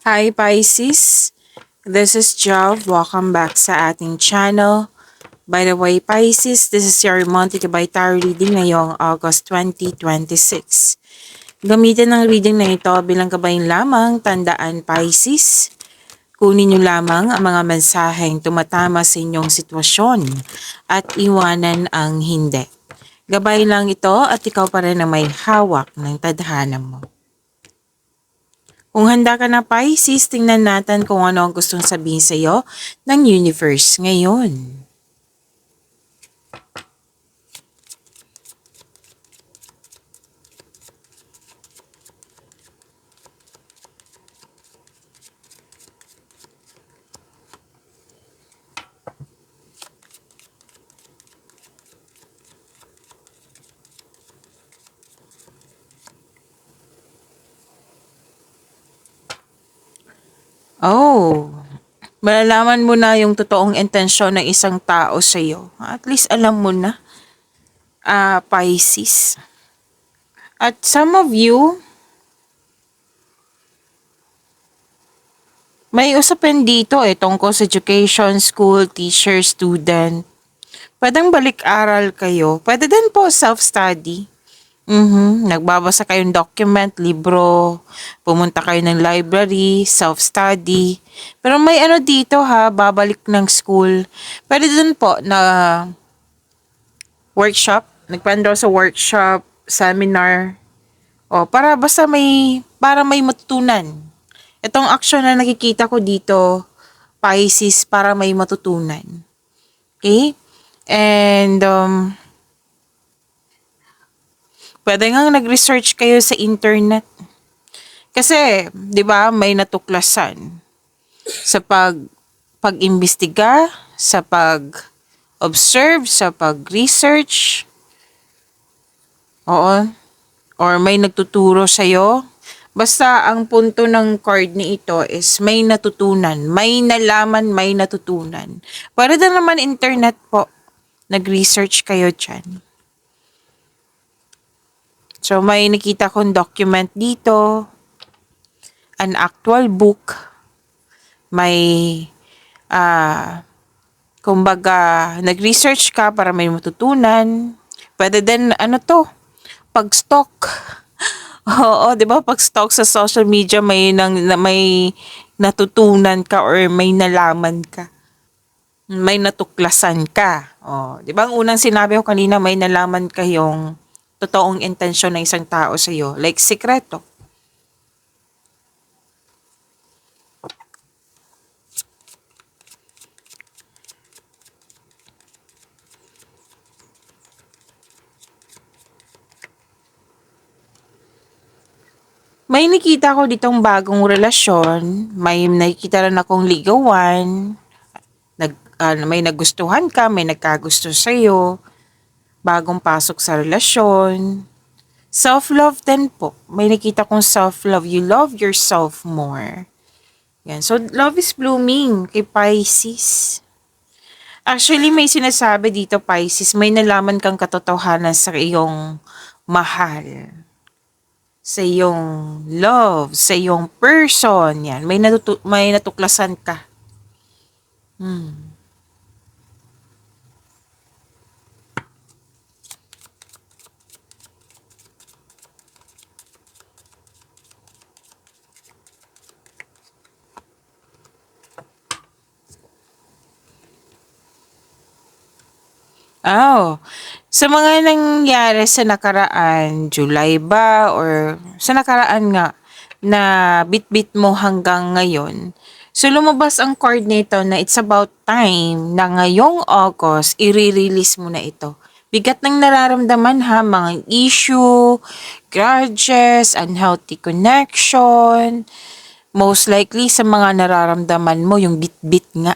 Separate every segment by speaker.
Speaker 1: Hi Pisces, this is Job. Welcome back sa ating channel. By the way, Pisces, this is your monthly by tarot reading ngayong August 2026. Gamitin ng reading na ito bilang kabayan lamang, tandaan Pisces. Kunin niyo lamang ang mga mensaheng tumatama sa inyong sitwasyon at iwanan ang hindi. Gabay lang ito at ikaw pa rin ang may hawak ng tadhana mo. Kung handa ka na Pisces, tingnan natin kung ano ang gustong sabihin sa iyo ng universe ngayon. Oh, malalaman mo na yung totoong intensyon ng isang tao sa iyo. At least alam mo na, Pisces. At some of you, may usapin dito tungkol sa education, school, teacher, student. Pwedeng balik-aral kayo. Pwede din po self-study. Nagbabasa kayong document, libro, pumunta kayo ng library, self-study. Pero may ano dito babalik ng school. Pwede din po na workshop, nagpanda sa workshop, seminar, para may matutunan. Itong action na nakikita ko dito, Pisces, para may matutunan. Okay? And, pwede nga nag-research kayo sa internet. Kasi, 'di ba, may natuklasan sa pag-imbestiga, sa pag-observe, sa pag-research. Oo. Or may nagtuturo sa iyo. Basta ang punto ng card ni ito is may natutunan, may nalaman, may natutunan. Para din naman internet po. Nag-research kayo dyan. So may nakita kong document dito, an actual book, may kumbaga nag-research ka para may matutunan. Pwede din pag-stalk. Oo, 'di ba? Pag-stalk sa social media may natutunan ka or may nalaman ka. May natuklasan ka. Oh, 'di ba? Ang unang sinabi ko kanina may nalaman kayong totoong intensyon ng isang tao sa iyo, like sikreto. May nakita ko ditong bagong relasyon, may nakikita rin akong ligawan, may nagustuhan ka, may nagkagusto sa'yo, bagong pasok sa relasyon. Self-love din po. May nakita kong self-love. You love yourself more. Yan. So, love is blooming kay Pisces. Actually, may sinasabi dito, Pisces, may nalaman kang katotohanan sa iyong mahal. Sa iyong love, sa iyong person. Yan. May natuklasan ka. Oh, sa mga nangyari sa nakaraan, July ba or sa nakaraan nga na bit-bit mo hanggang ngayon. So lumabas ang card nito na it's about time na ngayong August, i-release mo na ito. Bigat ng nararamdaman mga issue, grudges, unhealthy connection. Most likely sa mga nararamdaman mo yung bit-bit nga.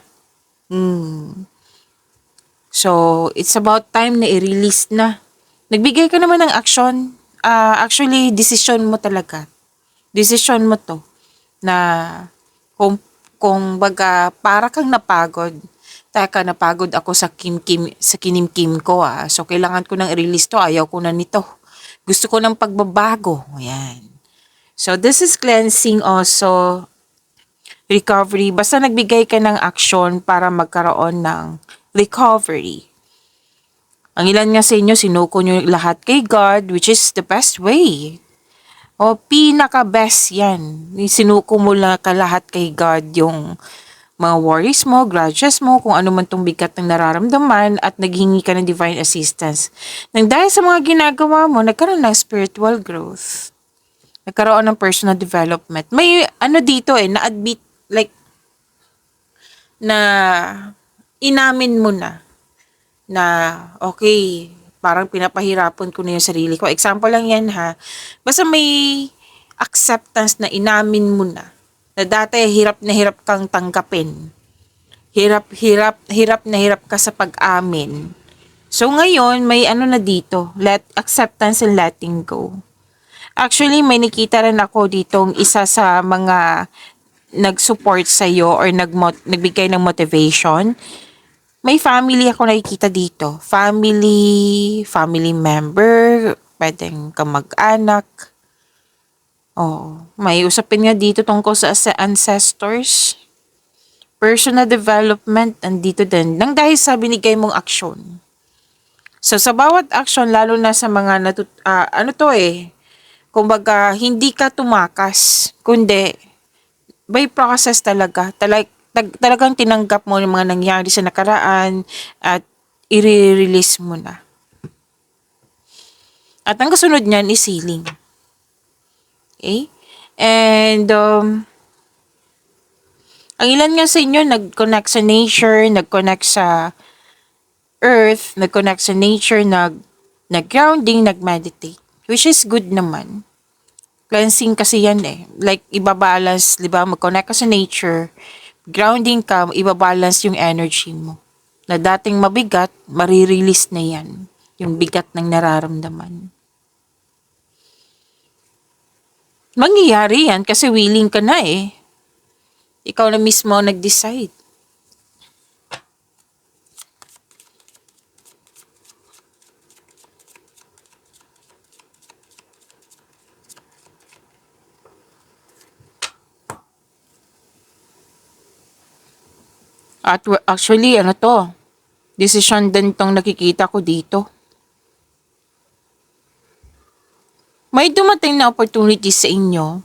Speaker 1: So, it's about time na i-release na. Nagbigay ka naman ng action. Actually, decision mo talaga. Decision mo to. Na kung baga para kang napagod. Teka, napagod ako sa kinimkim ko So, kailangan ko nang i-release to. Ayaw ko na nito. Gusto ko ng pagbabago. Ayan. So, this is cleansing also. recovery. Basta nagbigay ka ng action para magkaroon ng recovery. Ang ilan nga sa inyo, sinuko nyo lahat kay God, which is the best way. O, pinaka-best yan. Sinuko mo lang ka lahat kay God yung mga worries mo, grudges mo, kung ano man tong bigat ng nararamdaman at naghingi ka ng divine assistance. Nang dahil sa mga ginagawa mo, nagkaroon ng spiritual growth. Nagkaroon ng personal development. May ano dito na-admit, like, na inamin mo na okay, parang pinapahirapan ko na yung sarili ko. Example lang yan ha. Basta may acceptance na inamin mo na dati hirap na hirap kang tanggapin. Hirap na hirap ka sa pag-amin. So ngayon, may ano na dito, acceptance and letting go. Actually, may nakita rin ako ditong isa sa mga nag-support sa'yo or nagbigay ng motivation. May family ako nakikita dito. Family member, pwedeng kamag-anak. Oh, may usapin nga dito tungkol sa ancestors. Personal development, andito din. Nang dahil sa binigay mong aksyon. So, sa bawat action, lalo na sa mga kumbaga, hindi ka tumakas, kundi, by process talaga. Talagang tinanggap mo yung mga nangyari sa nakaraan at i-release mo na. At ang kasunod niyan is healing. Okay? And, ang ilan nga sa inyo nag-connect sa nature, nag-connect sa earth, nag-connect sa nature, nag-grounding, nag-meditate. Which is good naman. Cleansing kasi yan Like, ibabalance, di ba? Mag-connect ka sa nature, grounding ka, ibabalance yung energy mo. Na dating mabigat, marirelease na yan. Yung bigat ng nararamdaman. Mangyayari yan kasi willing ka na Ikaw na mismo nag-decide. At actually, decision din tong nakikita ko dito. May dumating na opportunity sa inyo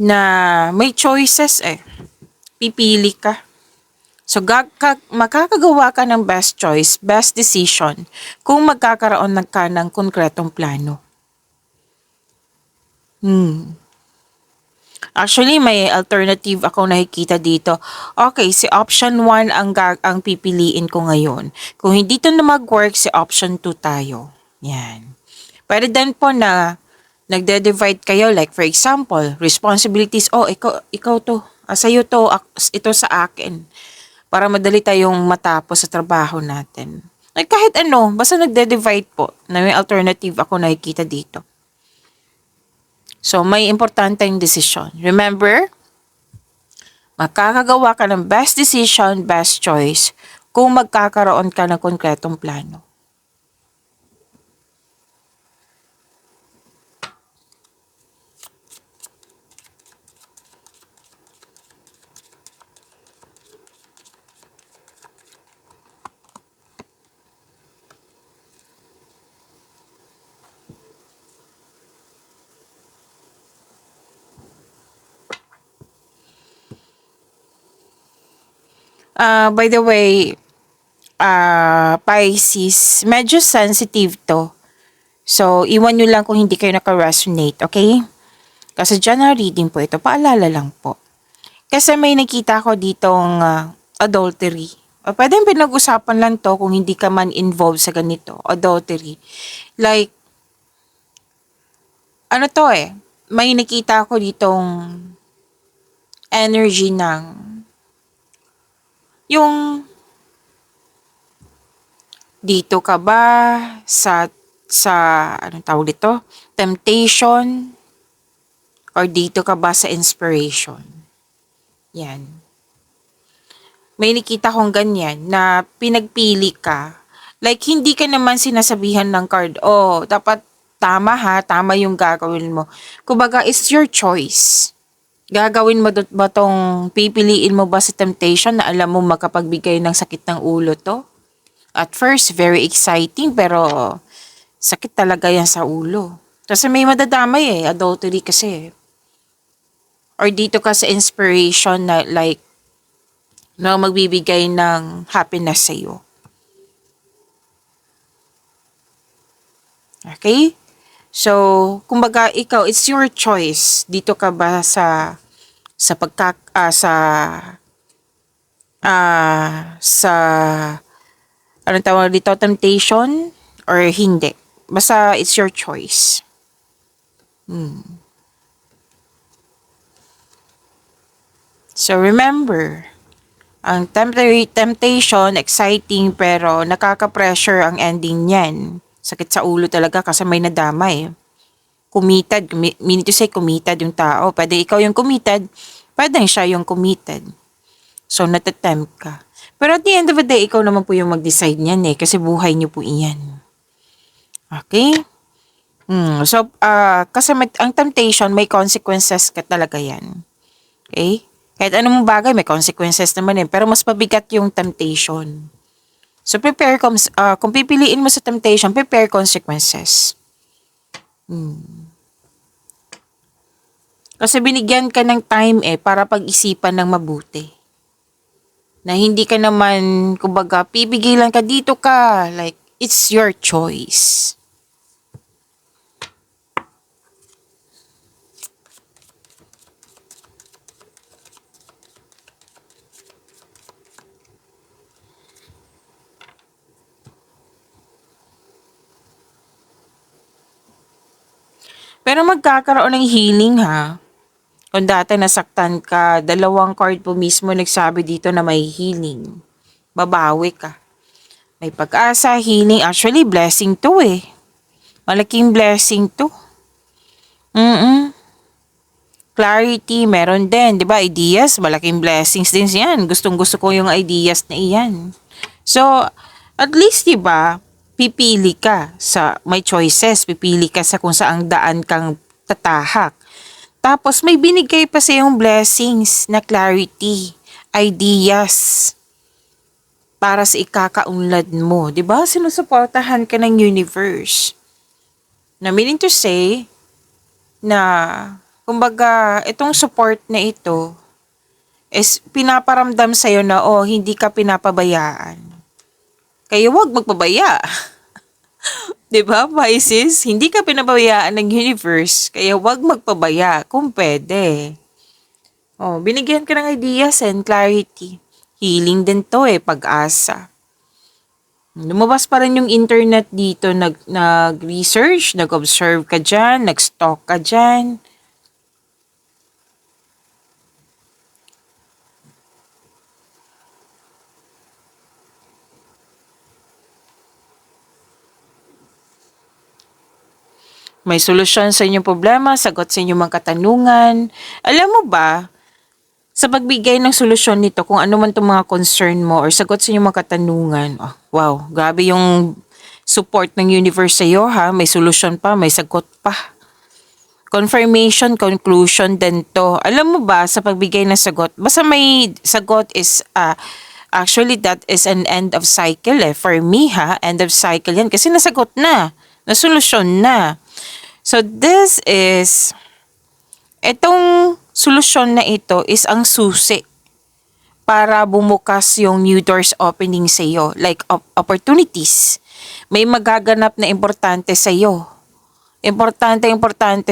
Speaker 1: na may choices Pipili ka. So, makakagawa ka ng best choice, best decision kung magkakaroon ka ng konkretong plano. Actually, may alternative ako nakikita dito. Okay, si option 1 ang pipiliin ko ngayon. Kung hindi to na mag-work, si option 2 tayo. Yan. Pwede din po na nagde-divide kayo. Like for example, responsibilities. Oh, ikaw to. Sa'yo to. Ito sa akin. Para madali tayong matapos sa trabaho natin. Like kahit basta nagde-divide po. Na may alternative ako nakikita dito. So, may importanteng decision. Remember, makakagawa ka ng best decision, best choice kung magkakaroon ka ng konkretong plano. By the way, Pisces, medyo sensitive to. So, iwan nyo lang kung hindi kayo naka-resonate, okay? Kasi general reading po ito, paalala lang po. Kasi may nakita ko ditong adultery. Pwedeng pinag-usapan lang to kung hindi ka man involved sa ganito, adultery. Like, may nakita ko ditong energy ng yung dito ka ba sa anong tawag dito? Temptation or dito ka ba sa inspiration? Yan. May nakita kong ganyan na pinagpili ka. Like hindi ka naman sinasabihan ng card, oh, dapat tama yung gagawin mo. Kumbaga, it's your choice. Gagawin mo ba tong pipiliin mo ba sa temptation na alam mo makapagbigay ng sakit ng ulo to? At first, very exciting pero sakit talaga yan sa ulo. Kasi may madadamay adultery kasi. Or dito ka sa inspiration na like, na magbibigay ng happiness sa'yo. Okay? So, kumbaga ikaw, it's your choice. Dito ka ba sa sa anong tawag dito, temptation or hindi. Basta it's your choice. So remember, ang temptation, exciting pero nakaka-pressure ang ending niyan. Sakit sa ulo talaga kasi may nadamay. Committed, meaning to say committed yung tao. Pwede ikaw yung committed, pwede siya yung committed. So natatempt ka. Pero at the end of the day, ikaw naman po yung mag-decide niyan kasi buhay niyo po iyan. Okay? So, kasi ang temptation, may consequences ka talaga yan. Okay? Kahit anong bagay, may consequences naman pero mas mabigat yung temptation. So, kung pipiliin mo sa temptation, prepare consequences. Kasi binigyan ka ng time para pag-isipan ng mabuti. Na hindi ka naman, kumbaga, pipigilan ka dito ka. Like, it's your choice. Pero magkakaroon ng healing Kung dati nasaktan ka, 2 card po mismo nagsabi dito na may healing. Babawi ka. May pag-asa, healing. Actually, blessing to Malaking blessing to. Clarity, meron din. Diba, ideas, malaking blessings din yan. Gustong-gusto ko yung ideas na iyan. So, at least, diba, pipili ka may choices. Pipili ka sa kung saang daan kang tatahak. Tapos, may binigay pa sa yung blessings na clarity, ideas, para sa ikakaunlad mo. Diba, sinusuportahan ka ng universe. Na meaning to say, na kumbaga, itong support na ito is pinaparamdam sa'yo na, hindi ka pinapabayaan. Kaya wag magpabaya. Diba, Pisces? Hindi ka pinapabayaan ng universe, kaya wag magpabaya kung pwede. Binigyan ka ng ideas and clarity. Healing din to pag-asa. Lumabas pa rin yung internet dito, nag-research, nag-observe ka dyan, nag-stalk ka dyan. May solusyon sa inyong problema, sagot sa inyong mga katanungan. Alam mo ba, sa pagbigay ng solusyon nito, kung ano man itong mga concern mo or sagot sa inyong mga katanungan, wow, grabe yung support ng universe sa iyo may solusyon pa, may sagot pa. Confirmation, conclusion din to. Alam mo ba, sa pagbigay ng sagot, basta may sagot is, actually that is an end of cycle For me end of cycle yan kasi nasagot na, nasolusyon na. So this is, itong solusyon na ito is ang susi para bumukas yung new doors opening sa iyo, like opportunities. May magaganap na importante sa iyo. Importante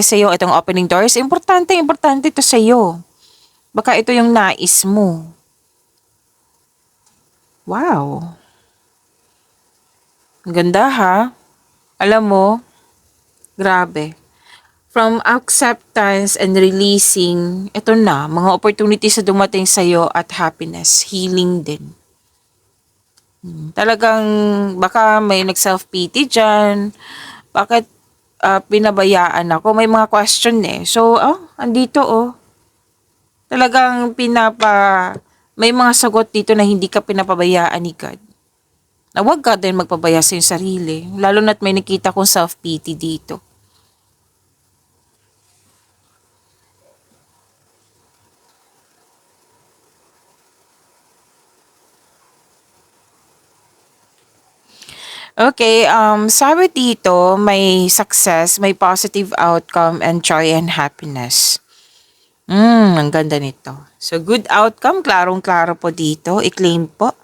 Speaker 1: sa iyo itong opening doors. Importante ito sa iyo. Baka ito yung nais mo. Wow. Ang ganda Alam mo, grabe. From acceptance and releasing, ito na, mga opportunities na dumating sa'yo at happiness, healing din. Talagang, baka may nag-self-pity dyan. Bakit pinabayaan ako? May mga question So, andito Talagang may mga sagot dito na hindi ka pinapabayaan ni God. Na huwag ka din magpabaya sa iyong sarili. Lalo na't may nakita kong self-pity dito. Okay, sabi dito, may success, may positive outcome, and joy and happiness. Ang ganda nito. So, good outcome, klarong-klaro po dito. I-claim po.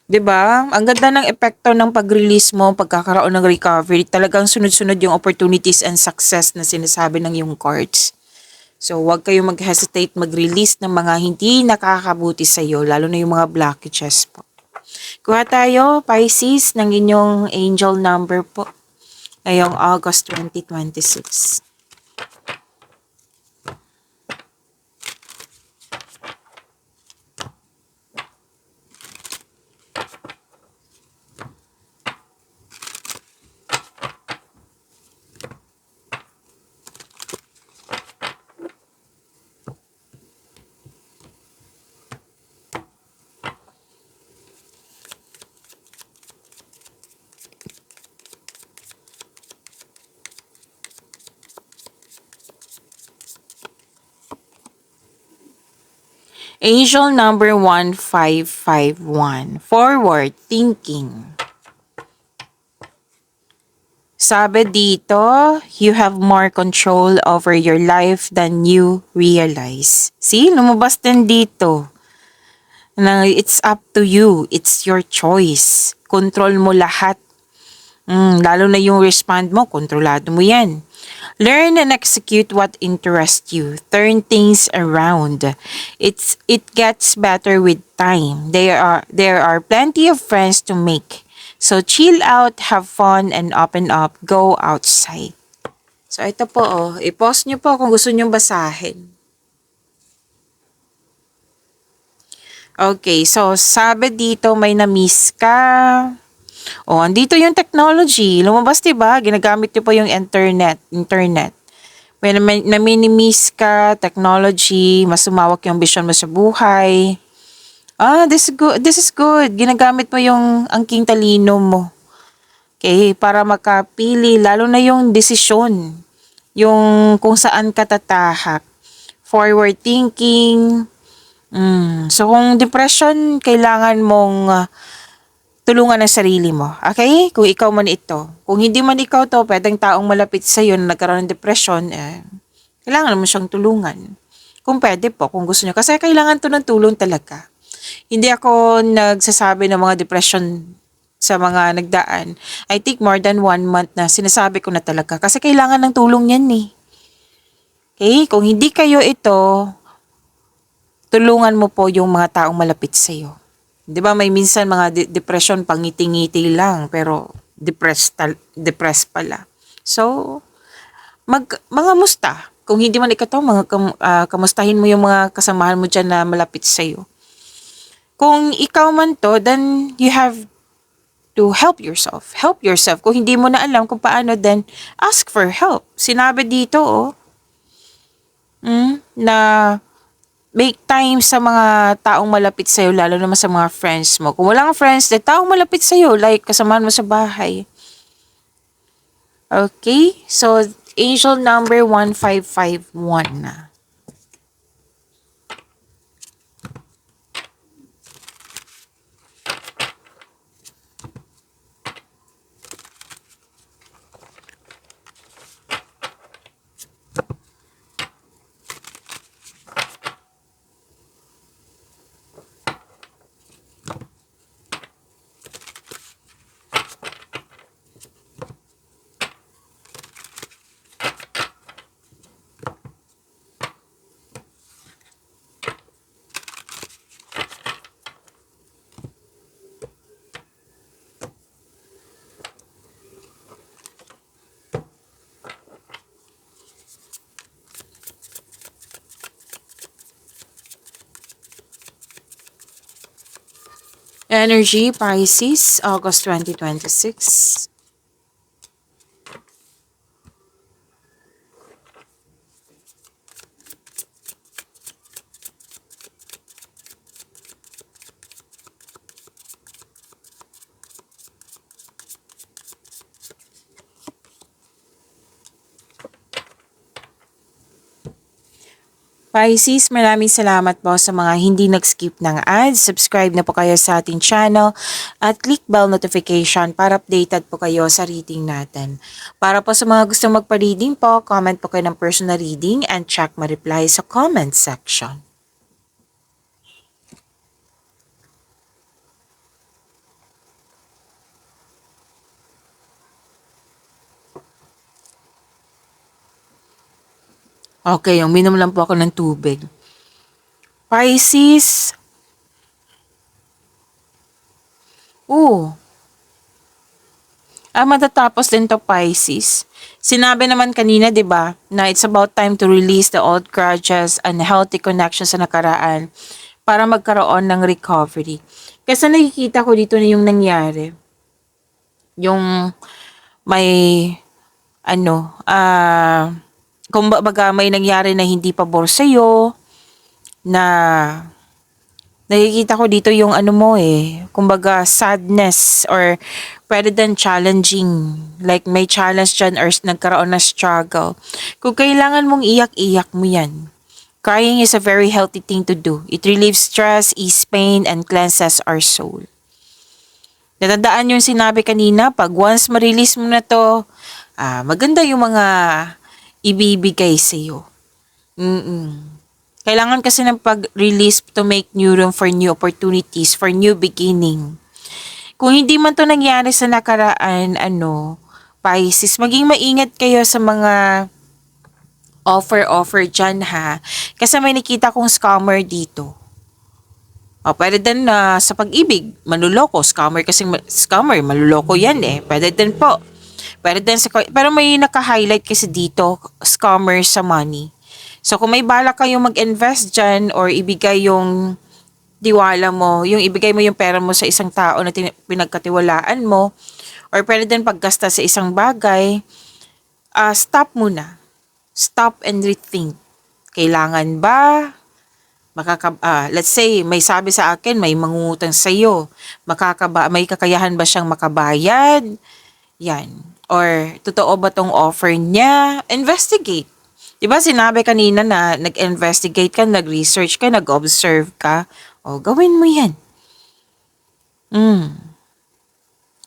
Speaker 1: 'Di ba? Ang ganda ng epekto ng pag-release mo, pagkakaroon ng recovery. Talagang sunod-sunod yung opportunities and success na sinasabi ng yung cards. So, huwag kayong mag-hesitate mag-release ng mga hindi nakakabuti sa iyo, lalo na yung mga blockages po. Kuha tayo, Pisces, ng inyong angel number po ngayong August 2026. Angel number 1551, forward thinking. Sabi dito, you have more control over your life than you realize. See, lumabas din dito. Na it's up to you. It's your choice. Control mo lahat. Lalo na yung respond mo, kontrolado mo yan. Learn and execute what interests you. Turn things around. It gets better with time. There are plenty of friends to make. So chill out, have fun, and open up. Go outside. So ito po, i-pause nyo po kung gusto nyo basahin. Okay, so sabi dito may na-miss ka. Andito yung technology. Lumabas 'di ba? Ginagamit niyo po yung internet. May na-minimiss ka, technology, mas sumawak yung vision mo sa buhay. This is good. This is good. Ginagamit mo yung angking talino mo. Okay, para makapili, lalo na yung desisyon. Yung kung saan ka tatahak. Forward thinking. So kung depression, kailangan mong tulungan ang sarili mo. Okay? Kung ikaw man ito. Kung hindi man ikaw to, pwedeng taong malapit sa iyo na nagkaroon ng depression, kailangan mo siyang tulungan. Kung pwede po, kung gusto niyo. Kasi kailangan to ng tulong talaga. Hindi ako nagsasabi ng mga depression sa mga nagdaan. I think more than 1 month na sinasabi ko na talaga. Kasi kailangan ng tulong yan eh. Okay? Kung hindi kayo ito, tulungan mo po yung mga taong malapit sa iyo. 'Di ba may minsan mga depression pangiti-ngiti lang pero depressed pala. So, mga musta. Kung hindi man ikaw kamustahin mo yung mga kasamahan mo diyan na malapit sa iyo. Kung ikaw man to, then you have to help yourself. Help yourself. Kung hindi mo na alam kung paano, then ask for help. Sinabi dito, na make time sa mga taong malapit sa'yo, lalo naman sa mga friends mo. Kung walang friends, then taong malapit sa'yo, like kasamahan mo sa bahay. Okay? So, angel number 1551 na. Energy, Pisces, August 2026. Pisces, maraming salamat po sa mga hindi nag-skip ng ads. Subscribe na po kayo sa ating channel at click bell notification para updated po kayo sa reading natin. Para po sa mga gustong magpa-reading po, comment po kayo ng personal reading and check ma-reply sa comment section. Okay, uminom lang po ako ng tubig. Pisces, matatapos din to Pisces. Sinabi naman kanina, 'di ba, na it's about time to release the old grudges and healthy connections sa nakaraan para magkaroon ng recovery. Kasi nakikita ko dito na yung nangyari. Yung may kumbaga may nangyari na hindi pabor sa'yo, na nakikita ko dito yung kumbaga sadness or pwede din challenging. Like may challenge dyan or nagkaroon na struggle. Kung kailangan mong iyak-iyak mo yan. Crying is a very healthy thing to do. It relieves stress, ease pain, and cleanses our soul. Natandaan yung sinabi kanina, pag once ma-release mo na to, maganda yung mga ibibigay sa'yo. Kailangan kasi ng pag-release to make new room for new opportunities, for new beginning. Kung hindi man to nangyari sa nakaraan, Pisces, maging maingat kayo sa mga offer dyan ha. Kasi may nakita kong scammer dito. Pwede din na sa pag-ibig, manluloko, scammer, manluloko yan eh. Pwede din po. Pwede din pero may naka-highlight kasi dito, scammer sa money. So kung may balak kayong mag-invest dyan or ibigay yung diwala mo, yung ibigay mo yung pera mo sa isang tao na pinagkatiwalaan mo, or pwede din paggasta sa isang bagay, stop muna. Stop and rethink. Kailangan ba? Let's say, may sabi sa akin, may mangungutang sa'yo. May kakayahan ba siyang makabayad? Yan. Or, totoo ba tong offer niya? Investigate. Diba sinabi kanina na nag-investigate ka, nag-research ka, nag-observe ka? Gawin mo yan.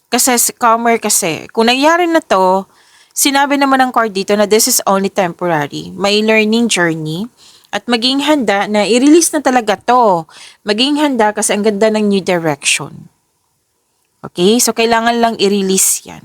Speaker 1: Kasi scammer kasi, kung nangyari na to, sinabi naman ng card dito na this is only temporary. May learning journey. At maging handa na i-release na talaga to. Maging handa kasi ang ganda ng new direction. Okay? So, kailangan lang i-release yan.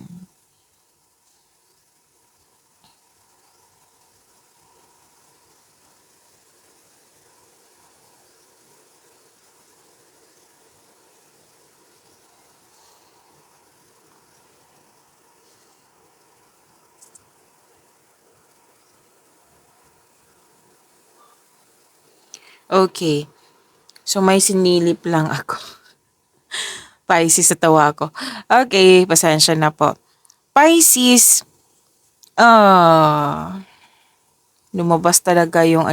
Speaker 1: Okay. So, may sinilip lang ako. Pisces, natawa ako. Okay, pasensya na po. Pisces, lumabas talaga yung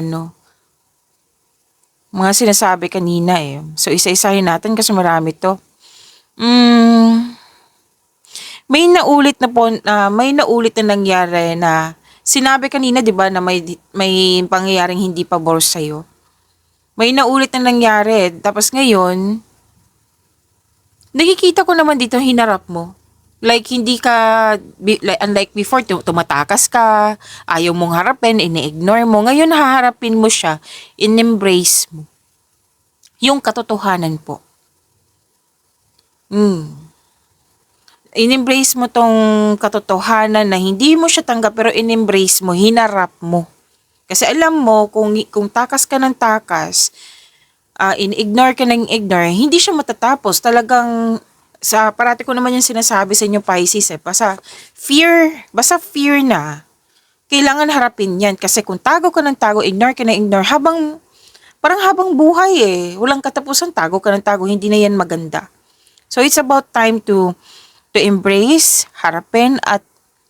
Speaker 1: mga sinasabi kanina eh. So, isa-isahin natin kasi marami to. May naulit na nangyari na sinabi kanina 'di ba na may pangyayaring hindi pabor sa iyo. May naulit na nangyari tapos ngayon nakikita ko naman dito hinarap mo. Like hindi ka unlike before tumatakas ka, ayaw mong harapin, ini-ignore mo. Ngayon haharapin mo siya, in-embrace mo. Yung katotohanan po. In-embrace mo tong katotohanan na hindi mo siya tanggap pero in-embrace mo, hinarap mo. Kasi alam mo, kung takas ka ng takas, in-ignore ka ng ignore, hindi siya matatapos. Talagang, parati ko naman yung sinasabi sa inyo Pisces basta fear na, kailangan harapin yan. Kasi kung tago ka ng tago, ignore ka ng ignore, parang habang buhay walang katapusan, tago ka ng tago, hindi na yan maganda. So it's about time to embrace, harapin, at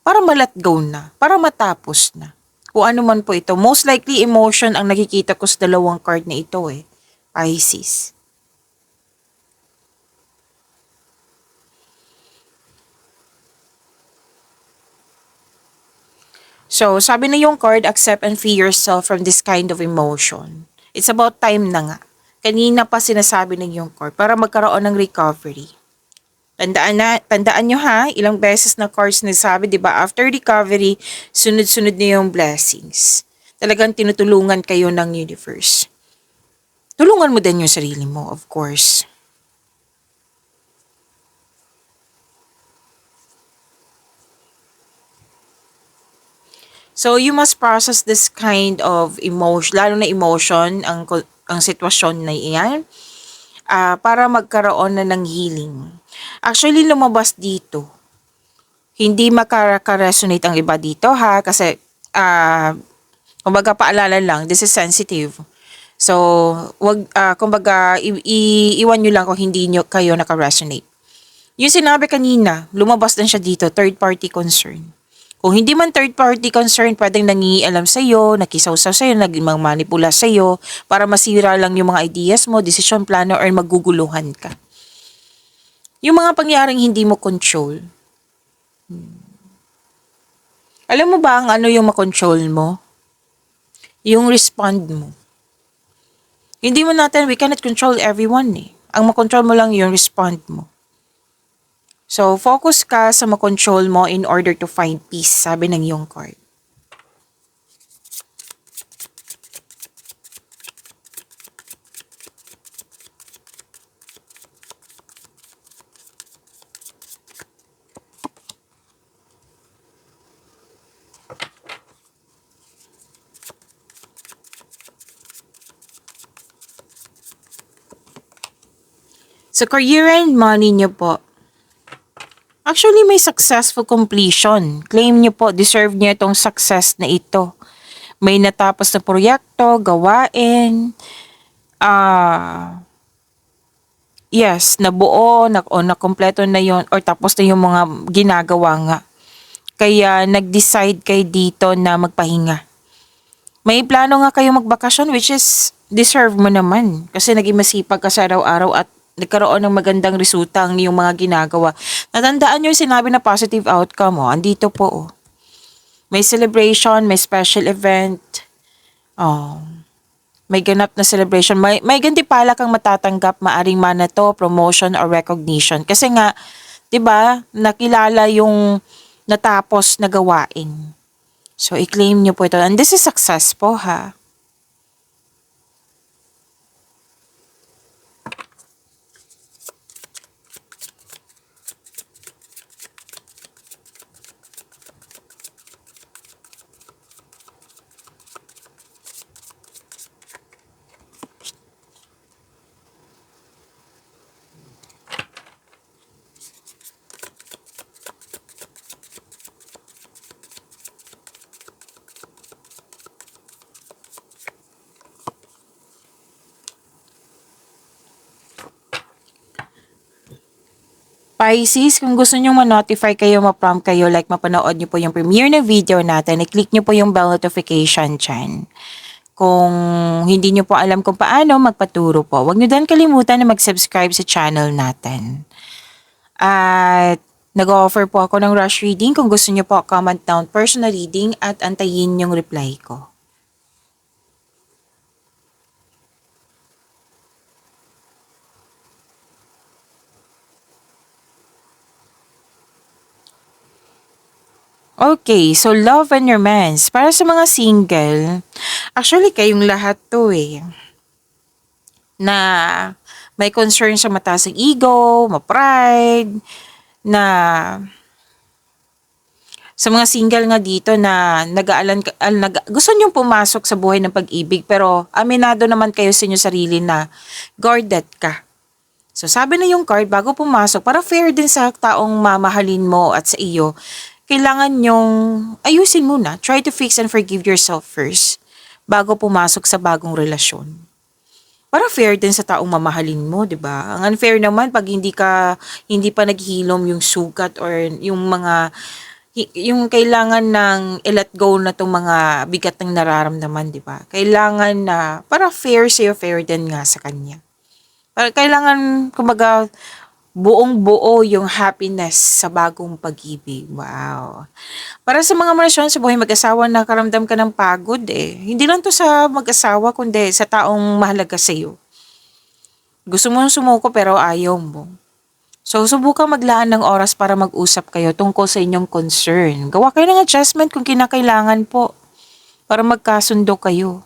Speaker 1: para ma-let go na, para matapos na. Kung ano man po ito, most likely emotion ang nakikita ko sa dalawang card na ito Pisces. So, sabi na yung card, accept and free yourself from this kind of emotion. It's about time na nga. Kanina pa sinasabi ng yung card para magkaroon ng recovery. Tandaan nyo ha, ilang beses na cards na sabi, di ba, after recovery, sunod-sunod na yung blessings. Talagang tinutulungan kayo ng universe. Tulungan mo din yung sarili mo, of course. So, you must process this kind of emotion, lalo na emotion, ang sitwasyon na iyan, para magkaroon na ng healing. Actually, lumabas dito. Hindi makaka-resonate ang iba dito ha, kasi, kumbaga paalala lang, this is sensitive. So, kumbaga, iwan nyo lang kung hindi nyo kayo naka-resonate. Yung sinabi kanina, lumabas din siya dito, third party concern. Kung hindi man third party concern, pwedeng nangialam sa'yo, nakisawsaw sa'yo, nagmanipula sa'yo, para masira lang yung mga ideas mo, decision plano, or maguguluhan ka. Yung mga pangyaring hindi mo control. Alam mo ba ang ano yung makontrol mo? Yung respond mo. Hindi mo natin, we cannot control everyone eh. Ang makontrol mo lang yung respond mo. So, focus ka sa makontrol mo in order to find peace, sabi ng iyong card. Sa career and money niyo po, actually may successful completion. Claim niyo po, deserve niyo itong success na ito. May natapos na proyekto, gawain, yes, nabuo, nakompleto na yon or tapos na yung mga ginagawa nga. Kaya nag-decide kayo dito na magpahinga. May plano nga kayo magbakasyon, which is deserve mo naman. Kasi naging masipag ka sa araw-araw at nagkaroon ng magandang resulta ang iyong mga ginagawa. Natandaan nyo yung sinabi na positive outcome mo. Andito po. Oh. May celebration, may special event. Oh. May ganap na celebration. May gantimpala kang matatanggap, maaring man na to, promotion or recognition. Kasi nga, 'di ba, nakilala yung natapos na gawain. So, i-claim nyo po ito. And this is success po, ha? Pisces, kung gusto nyo ma-notify kayo, ma-prompt kayo, like mapanood nyo po yung premiere na video natin, i-click nyo po yung bell notification dyan. Kung hindi nyo po alam kung paano, magpaturo po. Huwag nyo din kalimutan na mag-subscribe sa channel natin. At nag-offer po ako ng rush reading. Kung gusto nyo po, comment down personal reading at antayin yung reply ko. Okay, so love and romance. Para sa mga single, actually kayong lahat to eh, na may concern sa mataas ang ego, ma-pride, na sa mga single nga dito na gusto nyong pumasok sa buhay ng pag-ibig pero aminado naman kayo sa inyong sarili na guarded ka. So sabi na yung card, bago pumasok, para fair din sa taong mamahalin mo at sa iyo, kailangan nyong ayusin muna. Try to fix and forgive yourself first bago pumasok sa bagong relasyon. Para fair din sa taong mamahalin mo, 'di ba? Ang unfair naman pag hindi pa naghihilom yung sugat or yung kailangan ng i-let go na tong mga bigat ng nararamdaman, 'di ba? Kailangan na para fair sa'yo, fair din nga sa kanya. Kailangan kumbaga buong-buo yung happiness sa bagong pag-ibig. Wow. Para sa mga relasyon sa buhay mag-asawa, nakaramdam ka ng pagod eh. Hindi lang to sa mag-asawa, kundi sa taong mahalaga sa'yo. Gusto mo sumuko pero ayaw mo. So, subukan maglaan ng oras para mag-usap kayo tungkol sa inyong concern. Gawa kayo ng adjustment kung kinakailangan po para magkasundo kayo.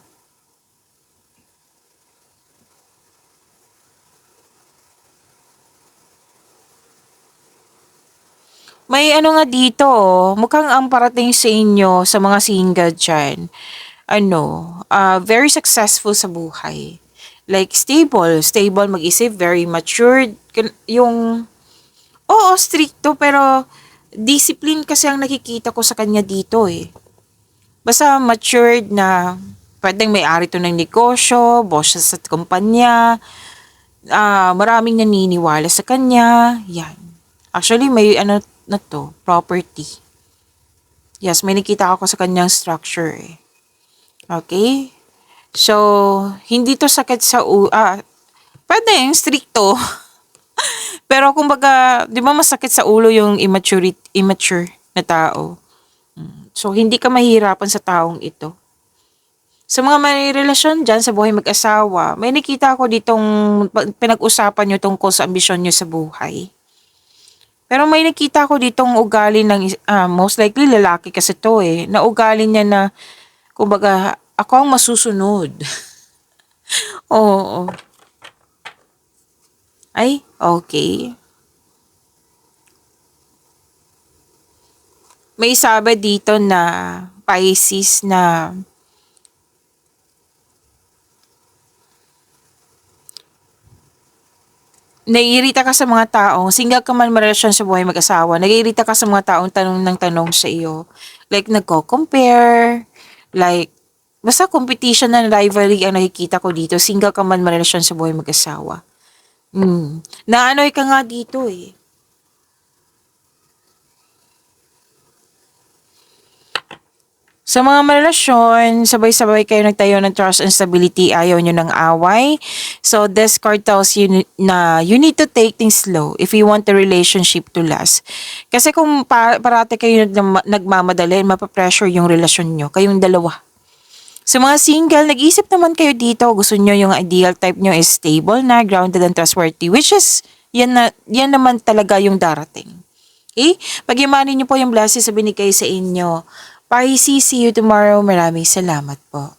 Speaker 1: May ano nga dito, oh, mukhang ang parating sa inyo sa mga single dyan, very successful sa buhay. Like stable mag-isip, very matured. Yung, oo, stricto, pero discipline kasi ang nakikita ko sa kanya dito eh. Basta matured na pwedeng may-ari to ng negosyo, boss siya sa kumpanya, maraming naniniwala sa kanya, yan. Actually, may ano na to, property. Yes, may nakita ako sa kanyang structure eh. Okay? So, hindi to sakit sa pwedeng stricto. Pero kumbaga, 'di ba masakit sa ulo yung immature na tao. So, hindi ka mahirapan sa taong ito. Sa mga may relasyon dyan sa buhay mag-asawa, may nakita ako ditong pinag-usapan nyo tungkol sa ambisyon nyo sa buhay. Pero may nakita ko ditong ugali ng, most likely lalaki kasi to eh, na ugali niya na, kumbaga, ako ang masusunod. Oo. Ay, okay. May sabi dito na Pisces na naiirita ka sa mga taong, single ka man marelasyon sa buhay mag-asawa, naiirita ka sa mga taong tanong ng tanong sa iyo. Like, nagko-compare, like, basta competition and rivalry ang nakikita ko dito, single ka man marelasyon sa buhay mag-asawa. Naanoy ka nga dito eh. Sa mga marelasyon, sabay-sabay kayo nagtayo ng trust and stability, ayaw nyo ng away. So, this card tells you na you need to take things slow if you want the relationship to last. Kasi kung parate kayo nagmamadali, mapapressure yung relasyon nyo, kayong dalawa. Sa mga single, nag-isip naman kayo dito, gusto nyo yung ideal type nyo is stable na, grounded and trustworthy, which is, yan naman talaga yung darating. Okay? Pag-imanin nyo po yung blessings sa binigay sa inyo. Pisces, see you tomorrow. Maraming salamat po.